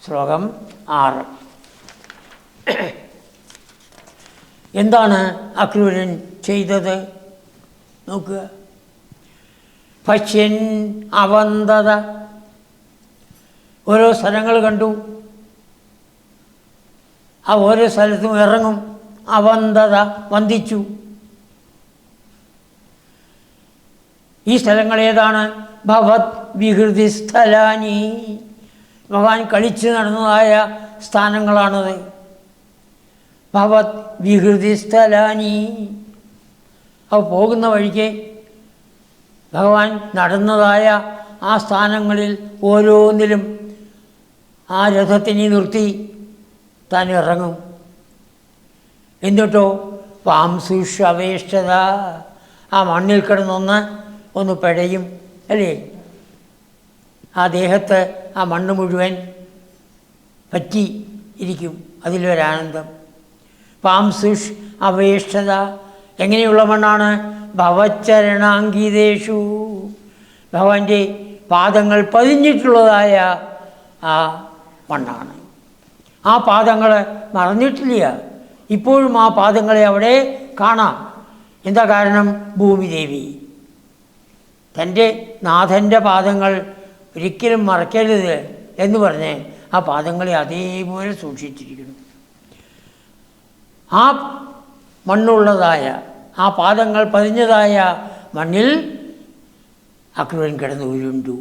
ശ്ലോകം 6. എന്താണ് അക്രൂരൻ ചെയ്തത് നോക്കുക. പശ്യൻ അവന്തത, ഓരോ സ്ഥലങ്ങൾ കണ്ടു, ആ ഓരോ സ്ഥലത്തും ഇറങ്ങും. അവന്തത, വന്ദിച്ചു. ഈ സ്ഥലങ്ങൾ ഏതാണ്? ഭവത് വിഹൃതി സ്ഥലാനി, ഭഗവാൻ കളിച്ച് നടന്നതായ സ്ഥാനങ്ങളാണത്. ഭവത് വിഹൃതി സ്ഥലാനി, അവ പോകുന്ന വഴിക്ക് ഭഗവാൻ നടന്നതായ ആ സ്ഥാനങ്ങളിൽ ഓരോന്നിലും ആ രഥത്തിനെ നിർത്തി താൻ ഇറങ്ങും. എന്നിട്ടോ പാംസുഷ് അവേഷ്ടത, ആ മണ്ണിൽ കിടന്നൊന്ന് പിഴയും, അല്ലേ? ആ ദേഹത്ത് ആ മണ്ണ് മുഴുവൻ പറ്റി ഇരിക്കും, അതിലൊരാനന്ദം. പാംസുഷ് അവേഷ്ടത, എങ്ങനെയുള്ള മണ്ണാണ്? ഭവച്ചരണാങ്കിതേഷു, ഭഗവാന്റെ പാദങ്ങൾ പതിഞ്ഞിട്ടുള്ളതായ ആ മണ്ണാണ്. ആ പാദങ്ങൾ മറന്നിട്ടില്ല, ഇപ്പോഴും ആ പാദങ്ങളെ അവിടെ കാണാം. എന്താ കാരണം? ഭൂമിദേവി തൻ്റെ നാഥൻ്റെ പാദങ്ങൾ ഒരിക്കലും മറക്കരുത് എന്ന് പറഞ്ഞ് ആ പാദങ്ങളെ അതേപോലെ സൂക്ഷിച്ചിരിക്കുന്നു. ആ മണ്ണുള്ളതായ, ആ പാദങ്ങൾ പതിഞ്ഞതായ മണ്ണിൽ അക്രൂരൻ കിടന്ന് ഉരുണ്ടു.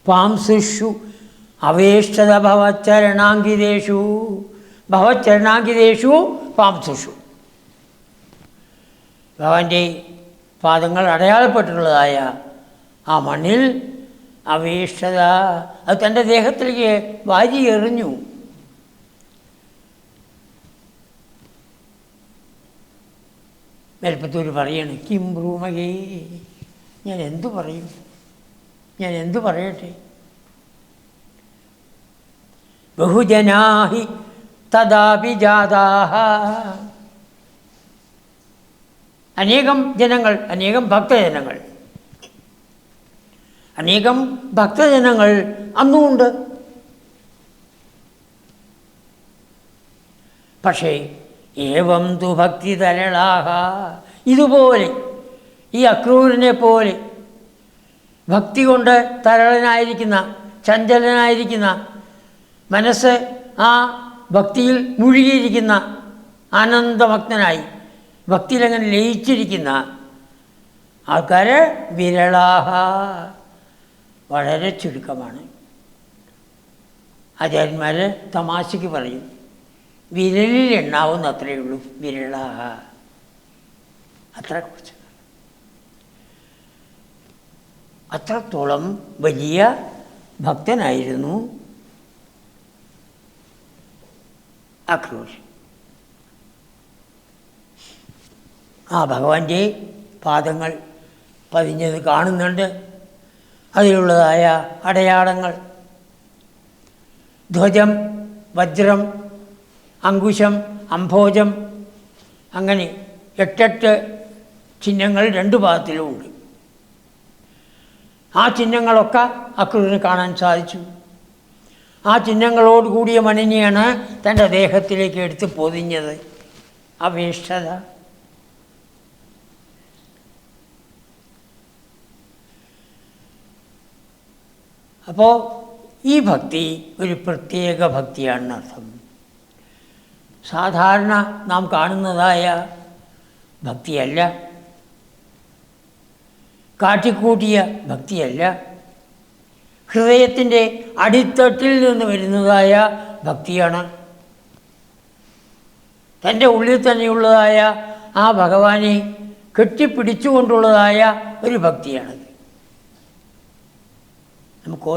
പാംസുഷു അവേഷ്ടത ഭവച്ചരണാങ്കിതേഷു, ഭവച്ചരണാങ്കിതേഷു പാംസുഷു, ഭഗവാന്റെ പാദങ്ങൾ അടയാളപ്പെട്ടിട്ടുള്ളതായ ആ മണ്ണിൽ അവേഷ്ടത, അത് തൻ്റെ ദേഹത്തിലേക്ക് വാരി എറിഞ്ഞു. മേൽപ്പത്തൂർ പറയാണ്, കിം ബ്രൂമകേ, ഞാൻ എന്തു പറയും, ഞാൻ എന്തു പറയട്ടെ. ബഹുജനാഹി തദാപി ജാതാഹ, അനേകം ജനങ്ങൾ, അനേകം ഭക്തജനങ്ങൾ, അനേകം ഭക്തജനങ്ങൾ അന്നുമുണ്ട്. പക്ഷേ ഏവം തു ഭക്തി തരളാഹ, ഇതുപോലെ ഈ അക്രൂരനെ പോലെ ഭക്തി കൊണ്ട് തരളനായിരിക്കുന്ന, ചഞ്ചലനായിരിക്കുന്ന, മനസ്സ് ആ ഭക്തിയിൽ മുഴുകിയിരിക്കുന്ന, ആനന്ദമഗ്നനായി ഭക്തിയിലങ്ങനെ ലയിച്ചിരിക്കുന്ന ആൾക്കാർ വിരളാഹ, വളരെ ചുരുക്കമാണ്. ആചാര്യന്മാർ തമാശയ്ക്ക് പറയും, വിരലിൽ എണ്ണാവുന്ന അത്രയേ ഉള്ളൂ വിരളാഹ, അത്ര കുറച്ച്. അത്രത്തോളം വലിയ ഭക്തനായിരുന്നു അക്രൂരൻ. ആ ഭഗവാന്റെ പാദങ്ങൾ പതിഞ്ഞത് കാണുന്നുണ്ട്, അതിലുള്ളതായ അടയാളങ്ങൾ. ധ്വജം, വജ്രം, അങ്കുശം, അംഭോജം, അങ്ങനെ 8 ചിഹ്നങ്ങൾ 2 ഭാഗത്തിലുമുണ്ട്. ആ ചിഹ്നങ്ങളൊക്കെ അക്രൂരന് കാണാൻ സാധിച്ചു. ആ ചിഹ്നങ്ങളോട് കൂടിയ മണിനെയാണ് തൻ്റെ ദേഹത്തിലേക്ക് എടുത്ത് പൊതിഞ്ഞത്. അവേഷ്ടത. അപ്പോൾ ഈ ഭക്തി ഒരു പ്രത്യേക ഭക്തിയാണെന്നർത്ഥം. സാധാരണ നാം കാണുന്നതായ ഭക്തിയല്ല, കാട്ടിക്കൂട്ടിയ ഭക്തിയല്ല, ഹൃദയത്തിൻ്റെ അടിത്തട്ടിൽ നിന്ന് വരുന്നതായ ഭക്തിയാണ്. തൻ്റെ ഉള്ളിൽ തന്നെയുള്ളതായ ആ ഭഗവാനെ കെട്ടിപ്പിടിച്ചുകൊണ്ടുള്ളതായ ഒരു ഭക്തിയാണത്. നമുക്ക്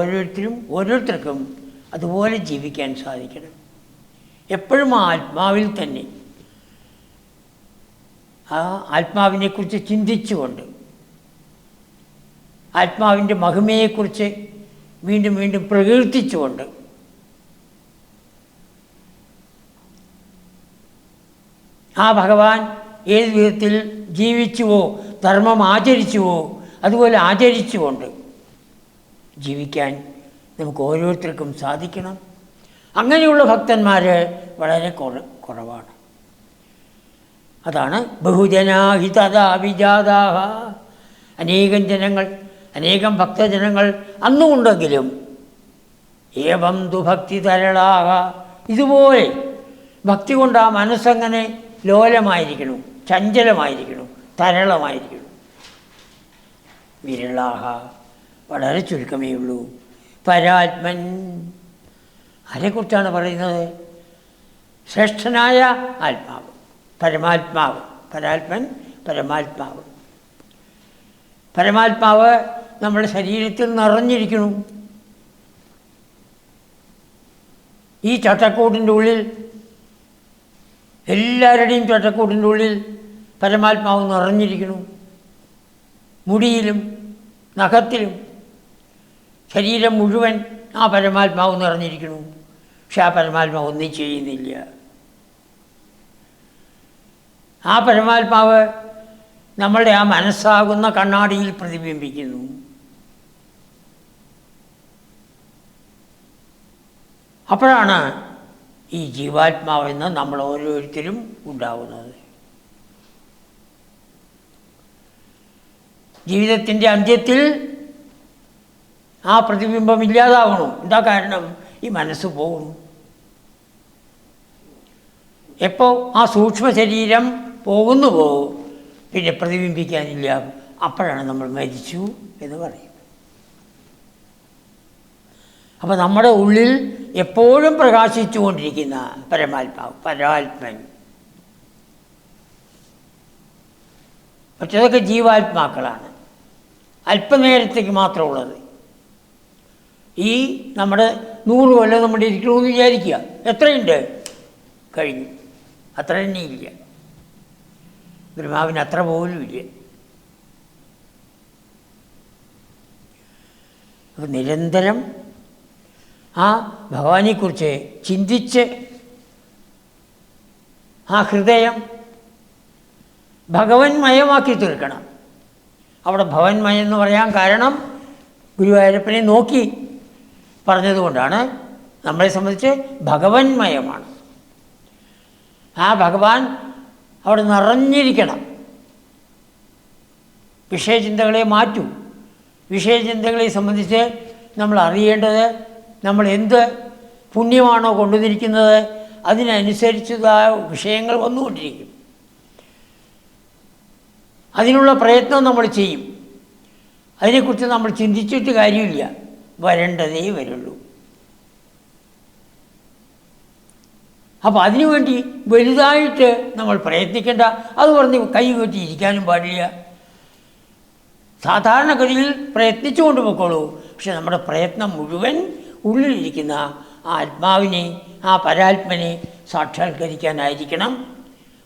ഓരോരുത്തർക്കും അതുപോലെ ജീവിക്കാൻ സാധിക്കണം. എപ്പോഴും ആ ആത്മാവിൽ തന്നെ, ആ ആത്മാവിനെക്കുറിച്ച് ചിന്തിച്ചുകൊണ്ട്, ആത്മാവിൻ്റെ മഹിമയെക്കുറിച്ച് വീണ്ടും വീണ്ടും പ്രകീർത്തിച്ചുകൊണ്ട് ആ ഭഗവാൻ ഏത് വിധത്തിൽ ജീവിച്ചുവോ, ധർമ്മം ആചരിച്ചുവോ, അതുപോലെ ആചരിച്ചുകൊണ്ട് ജീവിക്കാൻ നമുക്ക് ഓരോരുത്തർക്കും സാധിക്കണം. അങ്ങനെയുള്ള ഭക്തന്മാർ വളരെ കുറവാണ്. അതാണ് ബഹുജനാഹിതദാവിജാതാഹ. അനേകം ജനങ്ങൾ, അനേകം ഭക്തജനങ്ങൾ അന്നുമുണ്ടെങ്കിലും ഏവം ദുഭക്തി തരളാഹ, ഇതുപോലെ ഭക്തി കൊണ്ട് ആ മനസ്സങ്ങനെ ലോലമായിരിക്കണം, ചഞ്ചലമായിരിക്കണം, തരളമായിരിക്കണം. വിരളാഹ, വളരെ ചുരുക്കമേ ഉള്ളൂ. പരാത്മൻ, ആരെക്കുറിച്ചാണ് പറയുന്നത്? ശ്രേഷ്ഠനായ ആത്മാവ്, പരമാത്മാവ്. പരാത്മൻ പരമാത്മാവ്. പരമാത്മാവ് നമ്മുടെ ശരീരത്തിൽ നിറഞ്ഞിരിക്കുന്നു. ഈ ചട്ടക്കൂടിൻ്റെ ഉള്ളിൽ, എല്ലാവരുടെയും ചട്ടക്കൂടിൻ്റെ ഉള്ളിൽ പരമാത്മാവ് നിറഞ്ഞിരിക്കുന്നു. മുടിയിലും നഖത്തിലും ശരീരം മുഴുവൻ ആ പരമാത്മാവ് നിറഞ്ഞിരിക്കുന്നു. പക്ഷെ ആ പരമാത്മാവ് ഒന്നും ചെയ്യുന്നില്ല. ആ പരമാത്മാവ് നമ്മളുടെ ആ മനസ്സാകുന്ന കണ്ണാടിയിൽ പ്രതിബിംബിക്കുന്നു. അപ്പോഴാണ് ഈ ജീവാത്മാവെന്ന് നമ്മൾ ഓരോരുത്തരും ഉണ്ടാവുന്നത്. ജീവിതത്തിൻ്റെ അന്ത്യത്തിൽ ആ പ്രതിബിംബം ഇല്ലാതാവണം. എന്താ കാരണം? ഈ മനസ്സ് പോകുന്നു. എപ്പോൾ ആ സൂക്ഷ്മ ശരീരം പോകുന്നുവോ പിന്നെ പ്രതിബിംബിക്കാനില്ല. അപ്പോഴാണ് നമ്മൾ മരിച്ചു എന്ന് പറയും. അപ്പോൾ നമ്മുടെ ഉള്ളിൽ എപ്പോഴും പ്രകാശിച്ചു കൊണ്ടിരിക്കുന്ന പരമാത്മാവ്, പരാത്മൻ. പക്ഷെ അതൊക്കെ ജീവാത്മാക്കളാണ്, അല്പനേരത്തേക്ക് മാത്രമുള്ളത്. ഈ നമ്മുടെ 100 കൊല്ലം നമ്മുടെ ഇരിക്കണമെന്ന് വിചാരിക്കുക. എത്രയുണ്ട്? കഴിഞ്ഞു. അത്ര തന്നെ ഇല്ല. ബ്രഹ്മാവിന് അത്ര പോലും ഇല്ല. അപ്പോൾ നിരന്തരം ആ ഭഗവാനെക്കുറിച്ച് ചിന്തിച്ച് ആ ഹൃദയം ഭഗവന്മയമാക്കി തീർക്കണം. അവിടെ ഭഗവന്മയം എന്ന് പറയാൻ കാരണം ഗുരുവായൂരപ്പനെ നോക്കി പറഞ്ഞതുകൊണ്ടാണ്. നമ്മളെ സംബന്ധിച്ച് ഭഗവന്മയമാണ്. ആ ഭഗവാൻ അവിടെ നിറഞ്ഞിരിക്കണം. വിഷയചിന്തകളെ മാറ്റൂ. വിഷയചിന്തകളെ സംബന്ധിച്ച് നമ്മൾ അറിയേണ്ടത്, നമ്മൾ എന്ത് പുണ്യമാണോ കൊണ്ടുവന്നിരിക്കുന്നത് അതിനനുസരിച്ചതായ വിഷയങ്ങൾ വന്നുകൊണ്ടിരിക്കും. അതിനുള്ള പ്രയത്നം നമ്മൾ ചെയ്യും. അതിനെക്കുറിച്ച് നമ്മൾ ചിന്തിച്ചിട്ട് കാര്യമില്ല. വരേണ്ടതേ വരുള്ളൂ. അപ്പോൾ അതിനുവേണ്ടി വലുതായിട്ട് നമ്മൾ പ്രയത്നിക്കേണ്ട. അത് പറഞ്ഞ് കൈ കെട്ടി ഇരിക്കാനും പാടില്ല. സാധാരണഗതിയിൽ പ്രയത്നിച്ചു കൊണ്ട് പോയിക്കോളൂ. പക്ഷെ നമ്മുടെ പ്രയത്നം മുഴുവൻ ഉള്ളിലിരിക്കുന്ന ആ ആത്മാവിനെ, ആ പരാത്മനെ സാക്ഷാത്കരിക്കാനായിരിക്കണം.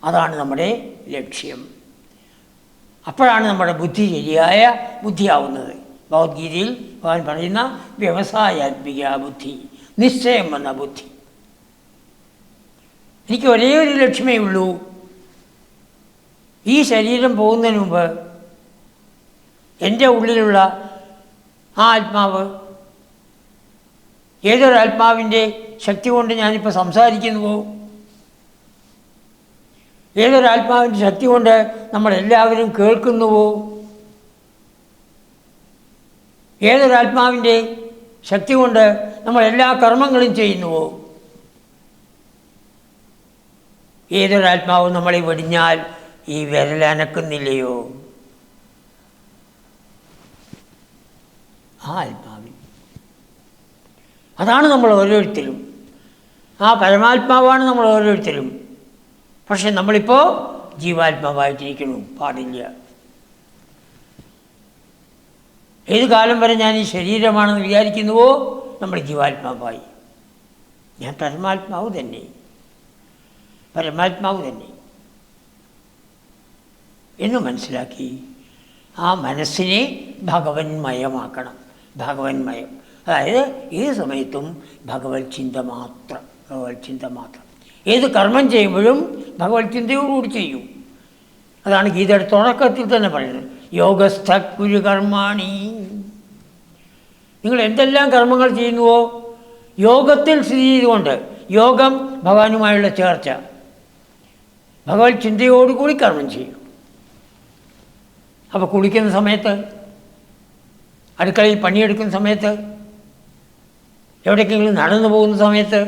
അതാണ് നമ്മുടെ ലക്ഷ്യം. അപ്പോഴാണ് നമ്മുടെ ബുദ്ധി ശരിയായ ബുദ്ധിയാവുന്നത്. ഭഗവത്ഗീതയിൽ ഭഗവാൻ പറയുന്ന വ്യവസായാത്മിക ബുദ്ധി, നിശ്ചയം വന്ന ബുദ്ധി. എനിക്ക് ഒരേ ഒരു ലക്ഷ്യമേ ഉള്ളൂ. ഈ ശരീരം പോകുന്നതിന് മുമ്പ് എൻ്റെ ഉള്ളിലുള്ള ആ ആത്മാവ്, ഏതൊരാത്മാവിൻ്റെ ശക്തി കൊണ്ട് ഞാനിപ്പോൾ സംസാരിക്കുന്നുവോ, ഏതൊരാത്മാവിൻ്റെ ശക്തി കൊണ്ട് നമ്മളെല്ലാവരും കേൾക്കുന്നുവോ, ഏതൊരാത്മാവിൻ്റെ ശക്തി കൊണ്ട് നമ്മളെല്ലാ കർമ്മങ്ങളും ചെയ്യുന്നുവോ, ഏതൊരാത്മാവും നമ്മളെ വെടിഞ്ഞാൽ ഈ വിരലനക്കുന്നില്ലയോ, ആ ആത്മാവിൽ. അതാണ് നമ്മൾ ഓരോരുത്തരും. ആ പരമാത്മാവാണ് നമ്മൾ ഓരോരുത്തരും. പക്ഷെ നമ്മളിപ്പോൾ ജീവാത്മാവായിട്ടിരിക്കുന്നു. പാടില്ല. ഏത് കാലം വരെ ഞാൻ ഈ ശരീരമാണെന്ന് വിചാരിക്കുന്നുവോ നമ്മൾ ജീവാത്മാവായി. ഞാൻ പരമാത്മാവ് തന്നെ, പരമാത്മാവ് തന്നെ എന്ന് മനസ്സിലാക്കി ആ മനസ്സിനെ ഭഗവന്മയമാക്കണം. ഭഗവന്മയം, അതായത് ഏത് സമയത്തും ഭഗവത് ചിന്ത മാത്രം, ഭഗവത് ചിന്ത മാത്രം. ഏത് കർമ്മം ചെയ്യുമ്പോഴും ഭഗവത് ചിന്തയോടുകൂടി ചെയ്യും. അതാണ് ഗീതയുടെ തുടക്കത്തിൽ തന്നെ പറയുന്നത്, യോഗസ്ഥ കുരു കർമാണി. നിങ്ങൾ എന്തെല്ലാം കർമ്മങ്ങൾ ചെയ്യുന്നുവോ യോഗത്തിൽ സ്ഥിതി ചെയ്തുകൊണ്ട്, യോഗം ഭഗവാനുമായുള്ള ചേർച്ച, ഭഗവത് ചിന്തയോടുകൂടി കർമ്മം ചെയ്യും. അപ്പോൾ കുളിക്കുന്ന സമയത്ത്, അടുക്കളയിൽ പണിയെടുക്കുന്ന സമയത്ത്, എവിടേക്കെങ്കിലും നടന്നു പോകുന്ന സമയത്ത്,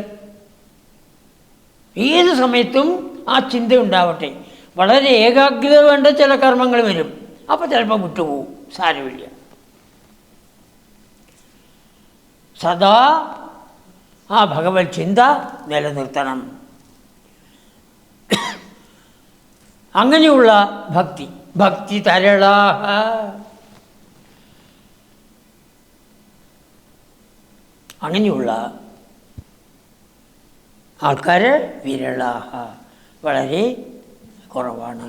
ഏത് സമയത്തും ആ ചിന്ത ഉണ്ടാവട്ടെ. വളരെ ഏകാഗ്രത വേണ്ട ചില കർമ്മങ്ങൾ വരും, അപ്പോൾ ചിലപ്പോൾ വിട്ടുപോകും, സാരമില്ല. സദാ ആ ഭഗവത് ചിന്ത നിലനിർത്തണം. അങ്ങനെയുള്ള ഭക്തി, ഭക്തി തരളാഹ, അങ്ങനെയുള്ള ആൾക്കാർ വിരളാഹ, വളരെ കുറവാണ്.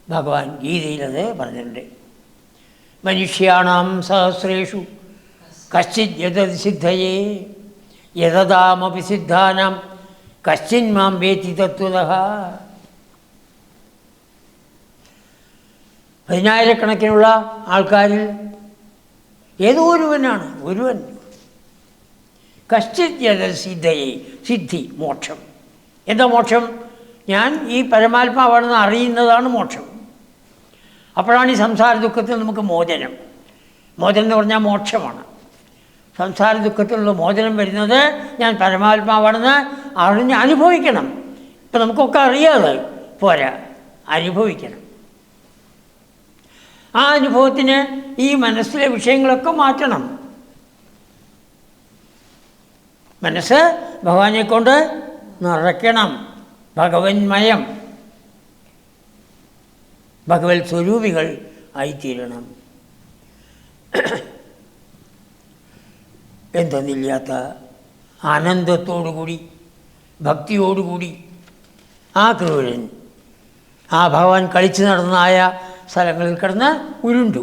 ഭഗവാൻ ഗീതയിലത് പറഞ്ഞിട്ടുണ്ട്. മനുഷ്യാണാം സഹസ്രേഷു കശ്ചിത് യതത് സിദ്ധയേ യതതാമപി സിദ്ധാനാം കശ്ചിൻ മാം വേത്തി തത്വതഃ. 10,000-കണക്കിനുള്ള ആൾക്കാരിൽ ഏതോ ഒരുവൻ കശ്ചിത് യതത് സിദ്ധയേ, സിദ്ധി മോക്ഷം. എന്താ മോക്ഷം? ഞാൻ ഈ പരമാത്മാവാണെന്ന് അറിയുന്നതാണ് മോക്ഷം. അപ്പോഴാണ് ഈ സംസാര ദുഃഖത്തിൽ നമുക്ക് മോചനം. മോചനം എന്ന് പറഞ്ഞാൽ മോക്ഷമാണ്. സംസാര ദുഃഖത്തിലുള്ള മോചനം വരുന്നത് ഞാൻ പരമാത്മാവാണെന്ന് അറിഞ്ഞ് അനുഭവിക്കണം. ഇപ്പം നമുക്കൊക്കെ അറിയാതെ പോരാ, അനുഭവിക്കണം. ആ അനുഭവത്തിന് ഈ മനസ്സിലെ വിഷയങ്ങളൊക്കെ മാറ്റണം. മനസ്സ് ഭഗവാനെ കൊണ്ട് നിറയ്ക്കണം, ഭഗവന്മയം, ഭഗവത് സ്വരൂപികൾ ആയിത്തീരണം. എന്തെന്നില്ലാത്ത ആനന്ദത്തോടുകൂടി, ഭക്തിയോടുകൂടി ആ ക്രൂരൻ ആ ഭഗവാൻ കളിച്ചു നടന്നായ സ്ഥലങ്ങളിൽ കിടന്ന് ഉരുണ്ടു.